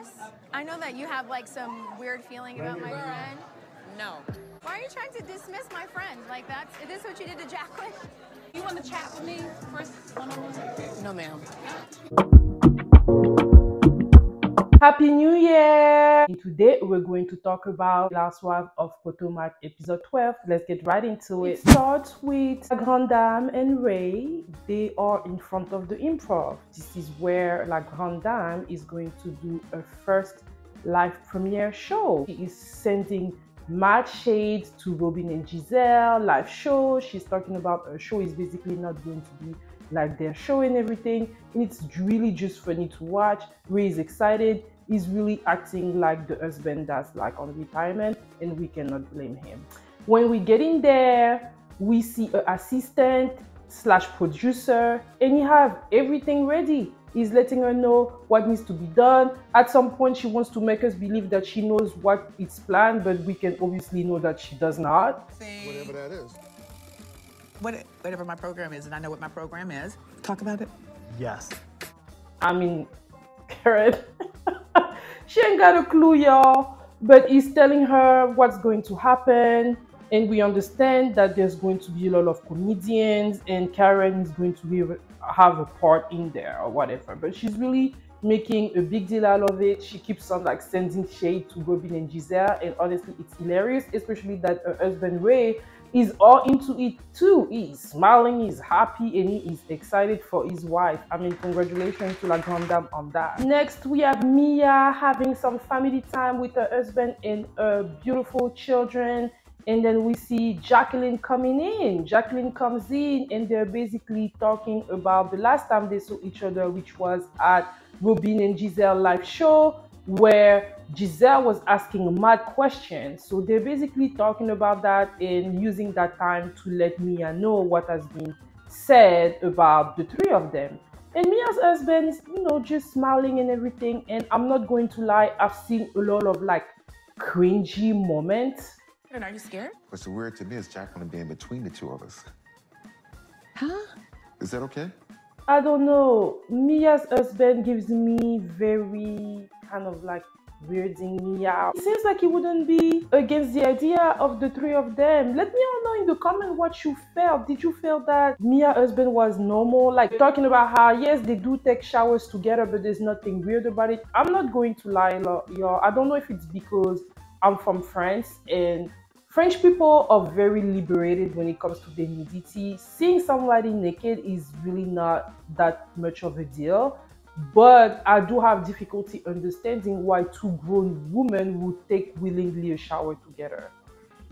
Candiace, I know that you have like some weird feeling about my friend. No. Why are you trying to dismiss my friend? Like is this what you did to Jacqueline? You want to chat with me first one-on-one? No, ma'am. Happy New Year! And today we're going to talk about Real Housewives of Potomac episode 12. Let's get right into it. It starts with Grande and Ray. They are in front of the improv. This is where La Grande is going to do a first live premiere show. She is sending mad shades to Robin and Giselle live show. She's talking about her show is basically not going to be like their show and everything, and it's really just funny to watch. Ray is excited. He's really acting like the husband that's like on retirement, and we cannot blame him. When we get in there, we see an assistant slash producer, and he have everything ready. He's letting her know what needs to be done. At some point, she wants to make us believe that she knows what it's planned, but we can obviously know that she does not. Whatever that is. Whatever my program is, and I know what my program is. Talk about it? Yes. I mean, Karen, she ain't got a clue, y'all, but he's telling her what's going to happen. And we understand that there's going to be a lot of comedians and Karen is going to have a part in there or whatever. But she's really making a big deal out of it. She keeps on like sending shade to Robin and Giselle. And honestly, it's hilarious, especially that her husband Ray is all into it too. He's smiling, he's happy, and he is excited for his wife. I mean, congratulations to La Grande on that. Next, we have Mia having some family time with her husband and her beautiful children. And then we see Jacqueline coming in. Jacqueline comes in and they're basically talking about the last time they saw each other, which was at Robin and Giselle live show, where Giselle was asking mad questions. So they're basically talking about that and using that time to let Mia know what has been said about the three of them. And Mia's husband is, just smiling and everything. And I'm not going to lie, I've seen a lot of like cringy moments. And are you scared? What's weird to me is Jacqueline being between the two of us. Huh? Is that okay? I don't know. Mia's husband gives me very kind of like weirding me out. It seems like he wouldn't be against the idea of the three of them. Let me all know in the comment what you felt. Did you feel that Mia's husband was normal? Like talking about how, yes, they do take showers together, but there's nothing weird about it. I'm not going to lie, y'all. I don't know if it's because I'm from France and French people are very liberated when it comes to their nudity. Seeing somebody naked is really not that much of a deal. But I do have difficulty understanding why two grown women would take willingly a shower together.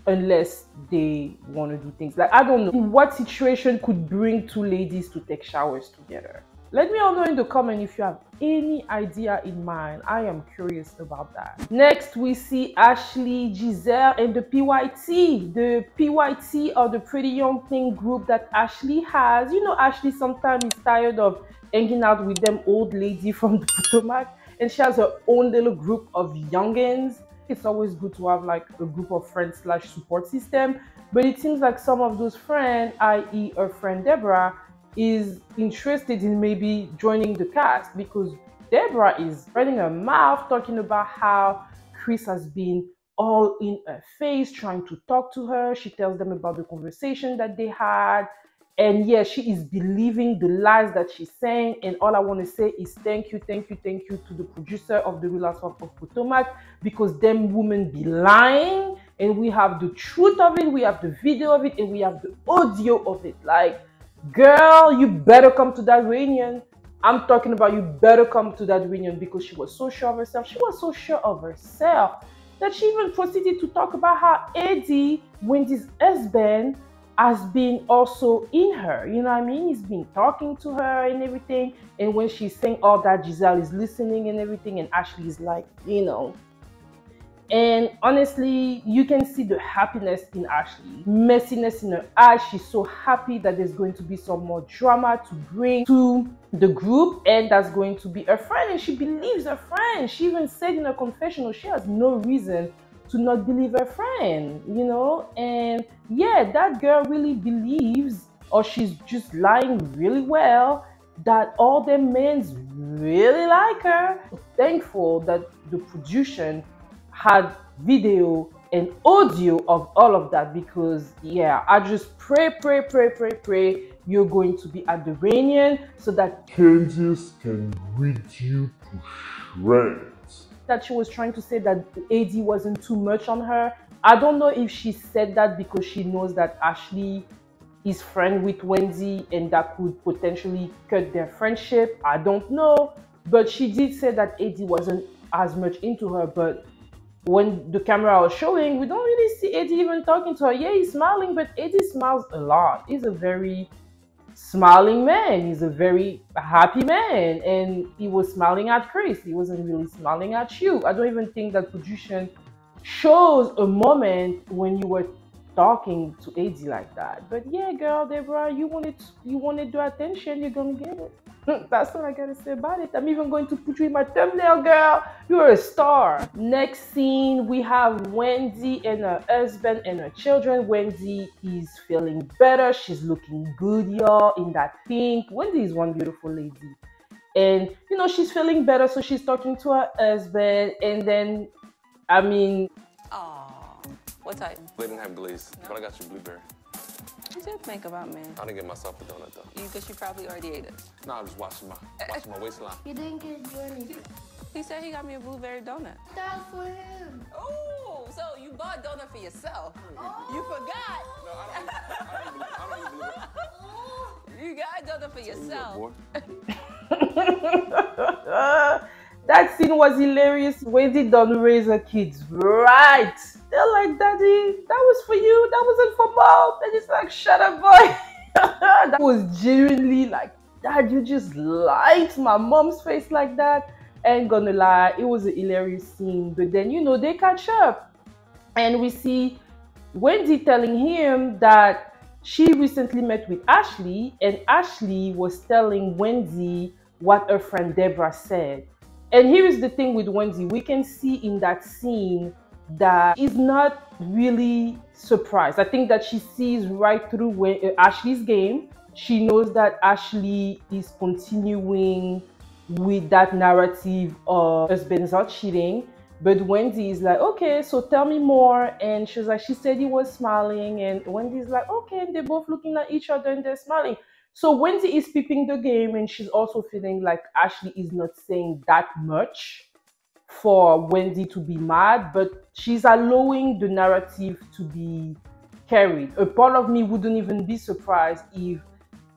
Unless they want to do things. Like, I don't know. In what situation could bring two ladies to take showers together? Let me all know in the comment if you have any idea in mind. I am curious about that. Next, we see Ashley, Giselle, and the PYT. The PYT or the Pretty Young Thing group that Ashley has. Ashley sometimes is tired of hanging out with them old lady from the Potomac. And she has her own little group of youngins. It's always good to have like a group of friends slash support system. But it seems like some of those friends, i.e. her friend Deborah, is interested in maybe joining the cast because Deborah is running her mouth talking about how Chris has been all in her face trying to talk to her. She tells them about the conversation that they had, and yeah, she is believing the lies that she's saying. And all I want to say is thank you to the producer of the Real Housewives of Potomac, because them women be lying and we have the truth of it, we have the video of it, and we have the audio of it. Like, girl, you better come to that reunion. I'm talking about you better come to that reunion, because she was so sure of herself. She was so sure of herself that she even proceeded to talk about how Eddie, Wendy's husband, has been also in her. You know what I mean? He's been talking to her and everything. And when she's saying all that, Giselle is listening and everything. And Ashley is like, And honestly, you can see the happiness in Ashley, messiness in her eyes. She's so happy that there's going to be some more drama to bring to the group, and that's going to be her friend, and she believes her friend. She even said in her confessional she has no reason to not believe her friend, and yeah, that girl really believes, or she's just lying really well, that all the men really like her. Thankful that the production had video and audio of all of that, because yeah, I just pray you're going to be at the reunion so that Candiace can read you to shreds. That she was trying to say that AD wasn't too much on her. I don't know if she said that because she knows that Ashley is friend with Wendy and that could potentially cut their friendship. I don't know. But she did say that AD wasn't as much into her. But when the camera was showing, we don't really see AD even talking to her. Yeah, he's smiling, but AD smiles a lot. He's a very smiling man. He's a very happy man. And he was smiling at Chris. He wasn't really smiling at you. I don't even think that production shows a moment when you were talking to AD like that. But yeah, girl, Deborah, you wanted the attention, you're gonna get it. That's all I gotta say about it. I'm even going to put you in my thumbnail, girl. You're a star. Next scene, we have Wendy and her husband and her children. Wendy is feeling better. She's looking good, y'all, in that pink. Wendy is one beautiful lady. And, you know, she's feeling better, so she's talking to her husband. And then, I mean... Aww. What type? They didn't have glaze, but I got you blueberry. What you think about me? I didn't get myself a donut though. Because you probably already ate it. No, I was washing my waistline. You didn't get Johnny. He said he got me a blueberry donut. That's for him. Oh, so you bought a donut for yourself. Oh. You forgot. No, I don't eat blueberry. You got a donut for yourself. That scene was hilarious. Wendy done raise her kids right. They're like, Daddy, that was for you. That wasn't for Mom. And it's like, shut up, boy. That was genuinely like, Dad, you just lied to my mom's face like that. Ain't gonna lie, it was a hilarious scene. But then, you know, they catch up. And we see Wendy telling him that she recently met with Ashley. And Ashley was telling Wendy what her friend Deborah said. And here is the thing with Wendy. We can see in that scene that is not really surprised. I think that she sees right through Ashley's game. She knows that Ashley is continuing with that narrative of husbands are cheating. But Wendy is like, okay, so tell me more. And she's like, she said he was smiling. And Wendy's like, okay. And they're both looking at each other and they're smiling. So Wendy is peeping the game, and she's also feeling like Ashley is not saying that much for Wendy to be mad, but she's allowing the narrative to be carried. A part of me wouldn't even be surprised if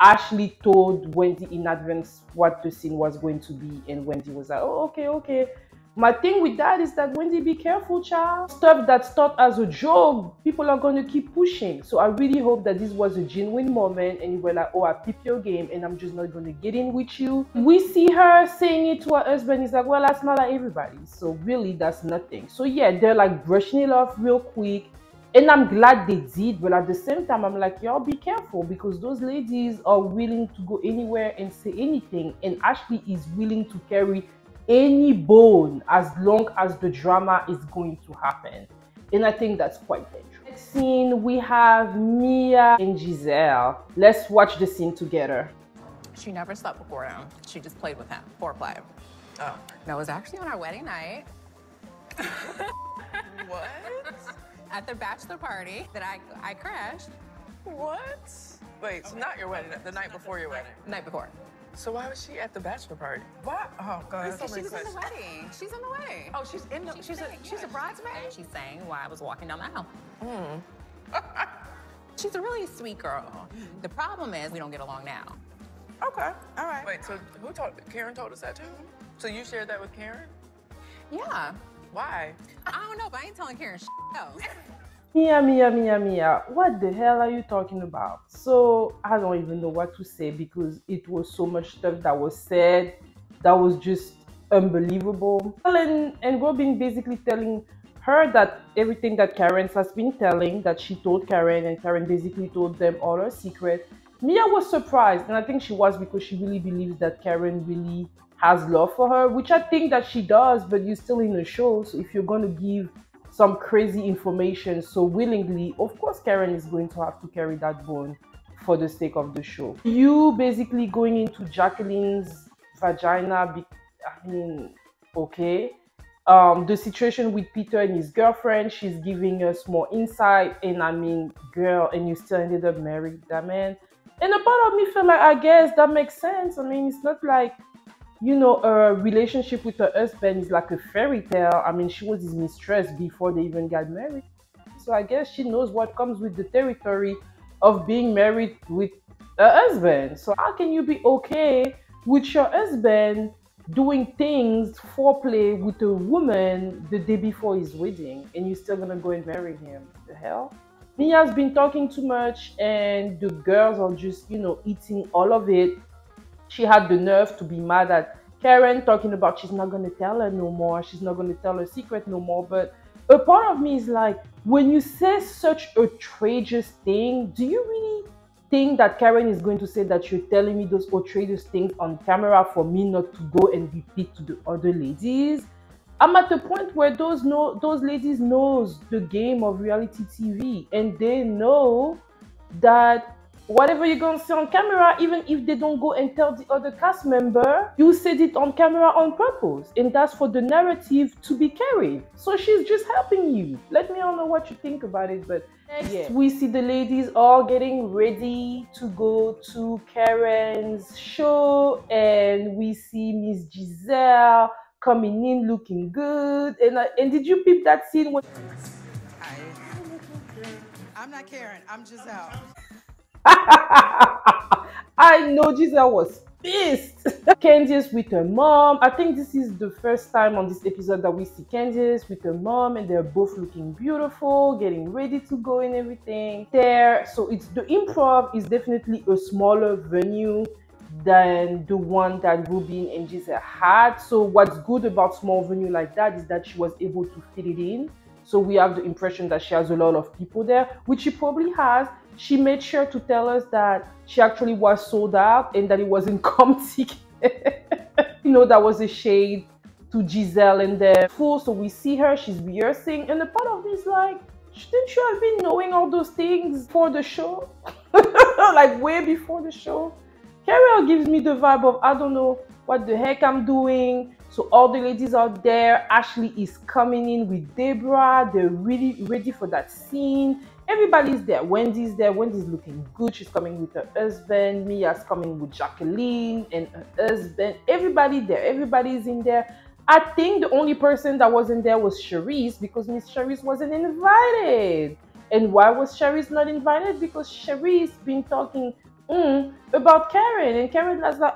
Ashley told Wendy in advance what the scene was going to be, and Wendy was like, oh, okay. My thing with that is that Wendy, be careful, child. Stuff that started as a joke, people are going to keep pushing. So I really hope that this was a genuine moment and you were like, oh, I peeped your game and I'm just not going to get in with you. We see her saying it to her husband. He's like, well, I smile at everybody. So really, that's nothing. So yeah, they're like brushing it off real quick. And I'm glad they did. But at the same time, I'm like, y'all be careful, because those ladies are willing to go anywhere and say anything. And Ashley is willing to carry any bone as long as the drama is going to happen. And I think that's quite dangerous. Next scene, we have Mia and Giselle. Let's watch the scene together. She never slept before him. She just played with him. Foreplay. Oh. No, it was actually on our wedding night. What? At the bachelor party that I crashed. What? Wait, so not your wedding, the night before your wedding? The night before. So why was she at the bachelor party? What? Oh God. She was in the wedding. She's in the wedding. Oh, she's in the. She's a bridesmaid. She sang while I was walking down the aisle. She's a really sweet girl. The problem is we don't get along now. Okay. All right. Wait. So who told? Karen told us that too. So you shared that with Karen? Yeah. Why? I don't know, but I ain't telling Karen else. Mia, what the hell are you talking about? So I don't even know what to say, because it was so much stuff that was said that was just unbelievable. And Robin basically telling her that everything that Karen has been telling, that she told Karen, and Karen basically told them all her secret. Mia was surprised, and I think she was, because she really believes that Karen really has love for her, which I think that she does, but you're still in a show, so if you're going to give some crazy information so willingly, of course Karen is going to have to carry that bone for the sake of the show. You basically going into Jacqueline's vagina, I mean, okay. The situation with Peter and his girlfriend, she's giving us more insight, and I mean, girl, and you still ended up married that man. And a part of me feel like, I guess that makes sense. I mean, it's not like, you know, a relationship with her husband is like a fairy tale. I mean, she was his mistress before they even got married. So I guess she knows what comes with the territory of being married with a husband. So how can you be okay with your husband doing things, foreplay with a woman the day before his wedding, and you're still gonna go and marry him? The hell? Mia's been talking too much, and the girls are just, you know, eating all of it. She had the nerve to be mad at Karen, talking about she's not gonna tell her no more, she's not gonna tell her secret no more. But a part of me is like, when you say such outrageous thing, do you really think that Karen is going to say that you're telling me those outrageous things on camera for me not to go and repeat to the other ladies? I'm at the point where those ladies knows the game of reality TV, and they know that whatever you're going to say on camera, even if they don't go and tell the other cast member, you said it on camera on purpose, and that's for the narrative to be carried. So she's just helping you. Let me know what you think about it. But next, yeah, we see the ladies all getting ready to go to Karen's show, and we see Miss Giselle coming in looking good. And did you peep that scene when I'm not Karen, I'm Giselle. I know Giselle was pissed. Candiace with her mom. I think this is the first time on this episode that we see Candiace with her mom, and they're both looking beautiful, getting ready to go and everything there. So it's the improv is definitely a smaller venue than the one that Ruben and Giselle had. So what's good about small venue like that is that she was able to fit it in. So we have the impression that she has a lot of people there, which she probably has. She made sure to tell us that she actually was sold out and that it wasn't comedy. You know, that was a shade to Giselle and the full. So we see her, she's rehearsing, and the part of me is like, shouldn't you have been knowing all those things for the show? Like way before the show. Carol gives me the vibe of, I don't know what the heck I'm doing. So all the ladies out there, Ashley is coming in with Deborah. They're really ready for that scene. Everybody's there. Wendy's there. Wendy's looking good. She's coming with her husband. Mia's coming with Jacqueline and her husband. Everybody there. Everybody's in there. I think the only person that wasn't there was Charisse, because Miss Charisse wasn't invited. And why was Charisse not invited? Because Charisse been talking about Karen, and Karen was like,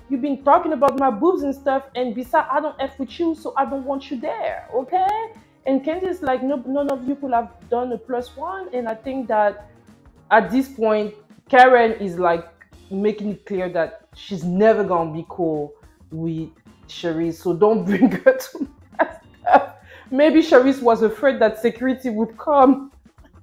you've been talking about my boobs and stuff, and besides, I don't F with you, so I don't want you there, okay? And Candiace like, no, none of you could have done a +1, and I think that at this point, Karen is like making it clear that she's never gonna be cool with Charisse, so don't bring her to my stuff. Maybe Charisse was afraid that security would come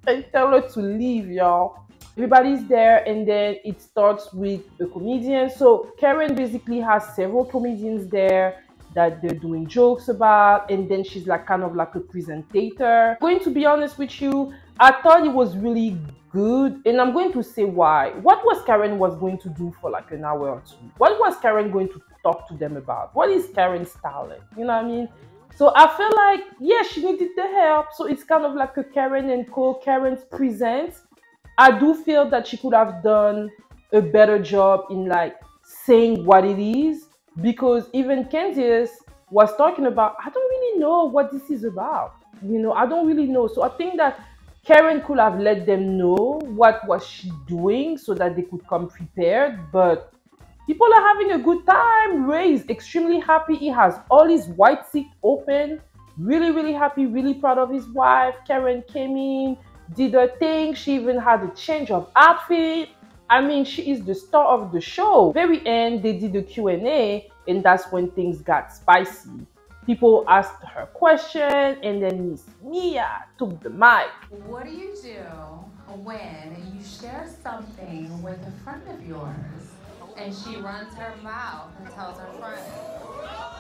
and tell her to leave, y'all. Everybody's there, and then it starts with a comedian. So Karen basically has several comedians there that they're doing jokes about, and then she's like kind of like a presentator. I'm going to be honest with you, I thought it was really good, and I'm going to say why. What was Karen was going to do for like an hour or two? What was Karen going to talk to them about? What is Karen's talent? You know what I mean? So I feel like, yeah, she needed the help. So it's kind of like a Karen and Co. Karen's presents. I do feel that she could have done a better job in like saying what it is, because even Candiace was talking about, I don't really know what this is about. You know, I don't really know. So I think that Karen could have let them know what was she doing so that they could come prepared. But people are having a good time. Ray is extremely happy. He has all his white seat open. Really, really happy, really proud of his wife. Karen came in, did her thing. She even had a change of outfit. I mean, she is the star of the show. Very end, they did the Q&A, and that's when things got spicy. People asked her question, and then Miss Mia took the mic. What do you do when you share something with a friend of yours and she runs her mouth and tells her friend?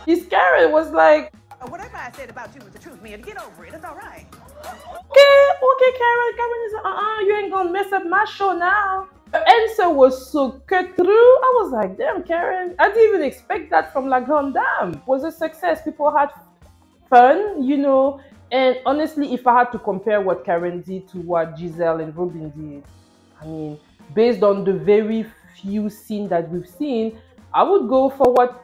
Miss Karen was like, whatever I said about you was the truth, Mia. Get over it. It's all right. Okay, Karen. Karen is like, you ain't gonna mess up my show now. Her answer was so cut through. I was like, damn, Karen, I didn't even expect that from La Grande. It was a success. People had fun, you know. And honestly, if I had to compare what Karen did to what Giselle and Robin did, I mean, based on the very few scenes that we've seen, I would go for what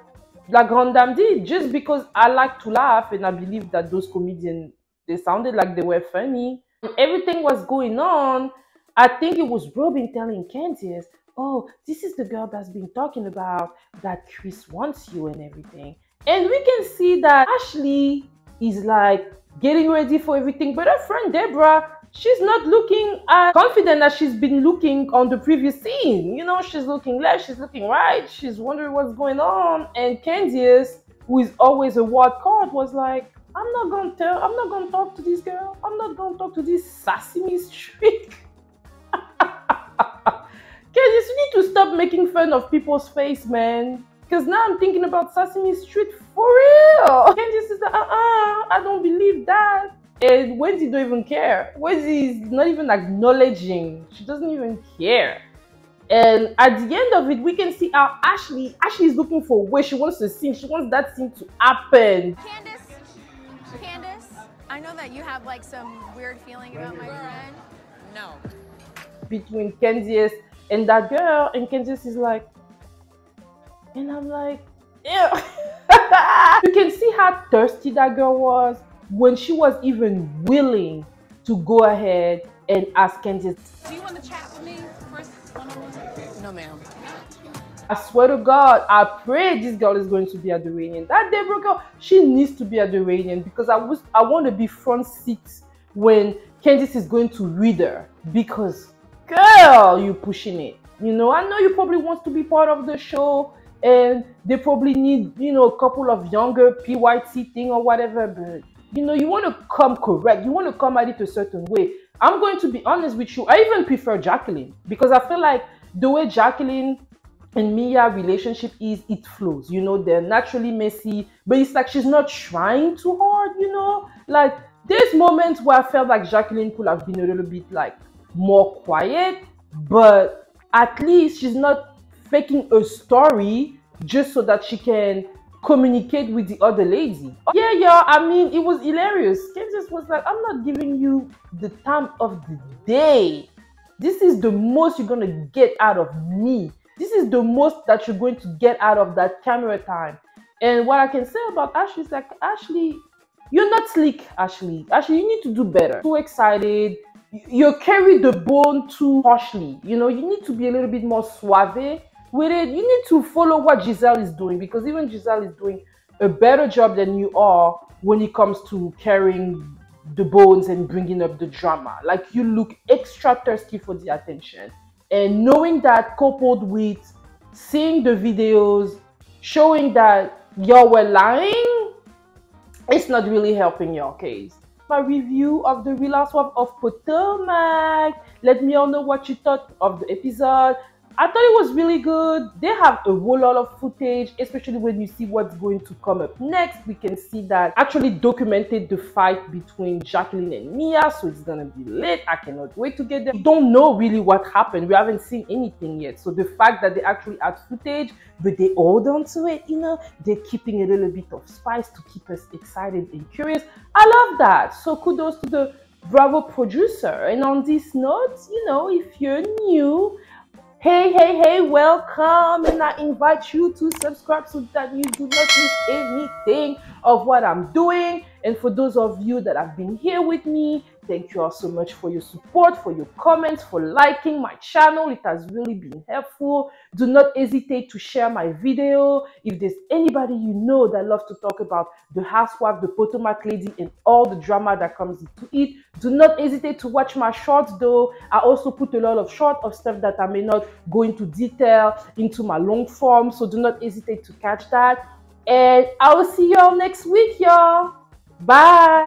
La Grande did, just because I like to laugh and I believe that those comedians, they sounded like they were funny. Everything was going on. I think it was Robin telling Candiace, oh, this is the girl that's been talking about that Chris wants you and everything. And we can see that Ashley is like getting ready for everything, but her friend Deborah, she's not looking as confident as she's been looking on the previous scene. You know, she's looking left, she's looking right, she's wondering what's going on. And Candiace, who is always a wild card, was like, I'm not gonna talk to this girl. I'm not gonna talk to this Sesame Street. Candiace, you need to stop making fun of people's face, man. Because now I'm thinking about Sesame Street for real. Candiace is like, I don't believe that. And Wendy don't even care. Wendy is not even acknowledging. She doesn't even care. And at the end of it, we can see how Ashley is looking for where she wants to sing. She wants that scene to happen. Candiace, I know that you have like some weird feeling about my friend. No. Between Candiace and that girl, and Candiace is like, and I'm like, ew. You can see how thirsty that girl was when she was even willing to go ahead and ask Candiace. Do you want to chat with me first? No, ma'am. I swear to God, I pray this girl is going to be at the reunion. That Deborah girl, she needs to be at the reunion, because I want to be front seat when Candiace is going to read her. Because, girl, you pushing it. You know, I know you probably want to be part of the show, and they probably need, you know, a couple of younger PYT thing or whatever, but you know, you want to come correct. You want to come at it a certain way. I'm going to be honest with you. I even prefer Jacqueline, because I feel like the way Jacqueline and Mia relationship is, it flows. You know, they're naturally messy, but it's like she's not trying too hard, you know? Like, there's moments where I felt like Jacqueline could have been a little bit like more quiet, but at least she's not faking a story just so that she can communicate with the other lady. Yeah, I mean, it was hilarious. Candiace was like, I'm not giving you the time of the day. This is the most you're gonna get out of me. This is the most that you're going to get out of that camera time. And what I can say about Ashley is like, Ashley, you're not slick, Ashley. Ashley, you need to do better. Too excited. You carry the bone too harshly. You know, you need to be a little bit more suave with it. You need to follow what Giselle is doing, because even Giselle is doing a better job than you are when it comes to carrying the bones and bringing up the drama. Like, you look extra thirsty for the attention. And knowing that, coupled with seeing the videos showing that y'all were lying, it's not really helping your case. My review of the Real Housewives of Potomac. Let me all know what you thought of the episode. I thought it was really good. They have a whole lot of footage, especially when you see what's going to come up next. We can see that actually documented the fight between Jacqueline and Mia, so it's gonna be lit. I cannot wait to get there. We don't know really what happened. We haven't seen anything yet. So the fact that they actually had footage, but they hold on to it, you know, they're keeping a little bit of spice to keep us excited and curious. I love that. So kudos to the Bravo producer. And on this note, you know, if you're new, hey, welcome, and I invite you to subscribe so that you do not miss anything of what I'm doing. And for those of you that have been here with me, thank you all so much for your support, for your comments, for liking my channel. It has really been helpful. Do not hesitate to share my video. If there's anybody you know that loves to talk about the housewife, the Potomac lady, and all the drama that comes into it, do not hesitate to watch my shorts though. I also put a lot of short of stuff that I may not go into detail into my long form, so do not hesitate to catch that. And I will see y'all next week, y'all. Bye.